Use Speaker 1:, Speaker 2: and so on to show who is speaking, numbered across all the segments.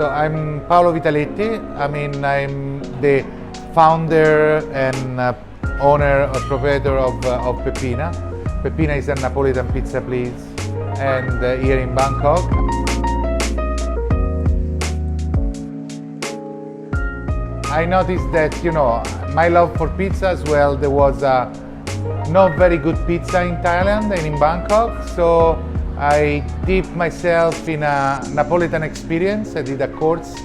Speaker 1: So I'm Paolo Vitaletti. I'm the founder and owner or proprietor of Peppina. Peppina is a Napoletan pizza place, and here in Bangkok. I noticed that, my love for pizza as well, there was a not very good pizza in Thailand and in Bangkok, so I dipped myself in a Napoletan experience. I did a course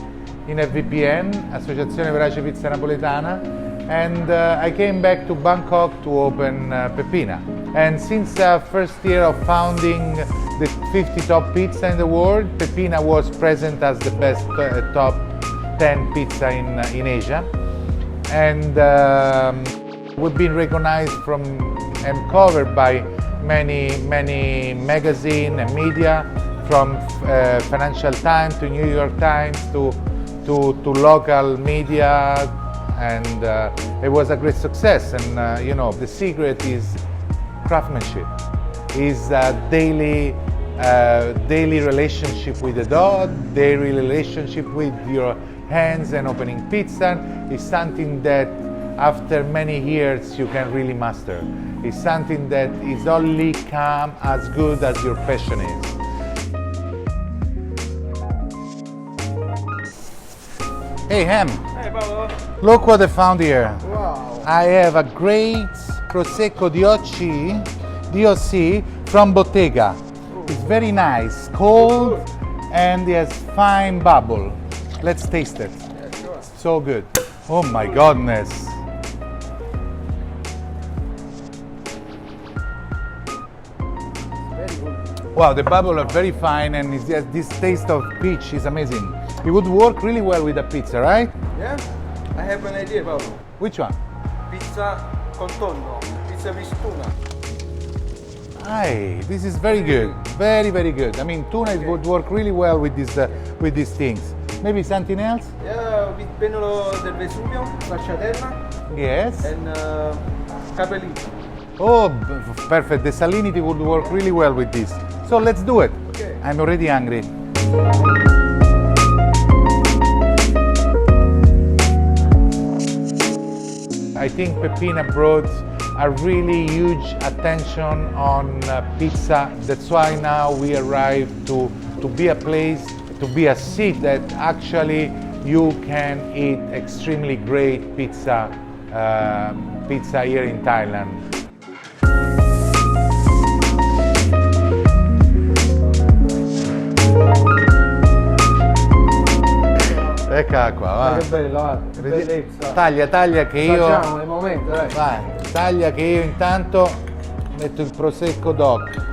Speaker 1: in FVPN, Associazione Verace Pizza Napoletana, and I came back to Bangkok to open Peppina. And since the first year of founding the 50 top pizza in the world, Peppina was present as the best top 10 pizza in Asia. And we've been recognized from and covered by many magazines and media, from Financial Times to New York Times to local media, and it was a great success. And the secret is craftsmanship, is daily relationship with the dough, daily relationship with your hands, and opening pizza is something that after many years you can really master. It's something that is only come as good as your passion is. Hey Ham!
Speaker 2: Hey Paolo!
Speaker 1: Look what I found here.
Speaker 2: Wow!
Speaker 1: I have a great Prosecco DOC from Bottega. It's very nice, cold, and it has fine bubble. Let's taste it.
Speaker 2: Yeah, sure.
Speaker 1: So good. Oh my goodness.
Speaker 2: Very good.
Speaker 1: Wow, the bubble are very fine, and this taste of peach is amazing. It would work really well with a pizza, right?
Speaker 2: Yeah? I have an idea, Paolo.
Speaker 1: Which one?
Speaker 2: Pizza con tonno. Pizza with tuna.
Speaker 1: Aye, this is very good. Very, very good. I mean, tuna
Speaker 2: Okay.
Speaker 1: would work really well with these things. Maybe something else?
Speaker 2: Yeah, with pennolo del Vesuvio, stracciatella,
Speaker 1: Yes.
Speaker 2: and capelli.
Speaker 1: Oh, perfect. The salinity would work really well with this. So let's do it.
Speaker 2: Okay.
Speaker 1: I'm already hungry. I think Peppina brought a really huge attention on pizza. That's why now we arrived to be a place, to be a city that actually you can eat extremely great pizza here in Thailand. Eccola qua, va.
Speaker 2: Che bella, che bellezza.
Speaker 1: Taglia che io...
Speaker 2: Facciamo nel momento, dai.
Speaker 1: Vai, taglia che io intanto metto il Prosecco DOC.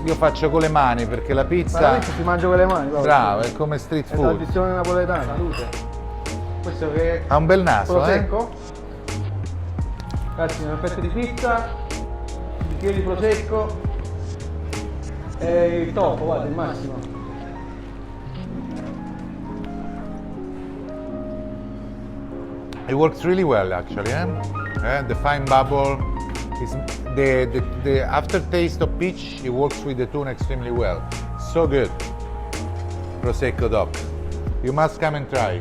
Speaker 1: Io faccio con le mani perché la pizza...
Speaker 2: Veramente si mangia con le mani, Paolo.
Speaker 1: Bravo, è come street
Speaker 2: È
Speaker 1: food.
Speaker 2: tradizione napoletana. Salute. Questo che è
Speaker 1: Ha un bel naso,
Speaker 2: prosecco. Ragazzi, una fetta di pizza, un bicchiere di prosecco e il top, guarda, il massimo.
Speaker 1: It works really well actually, the fine bubble is the aftertaste of peach. It works with the tuna extremely well. So good. Prosecco DOC. You must come and try.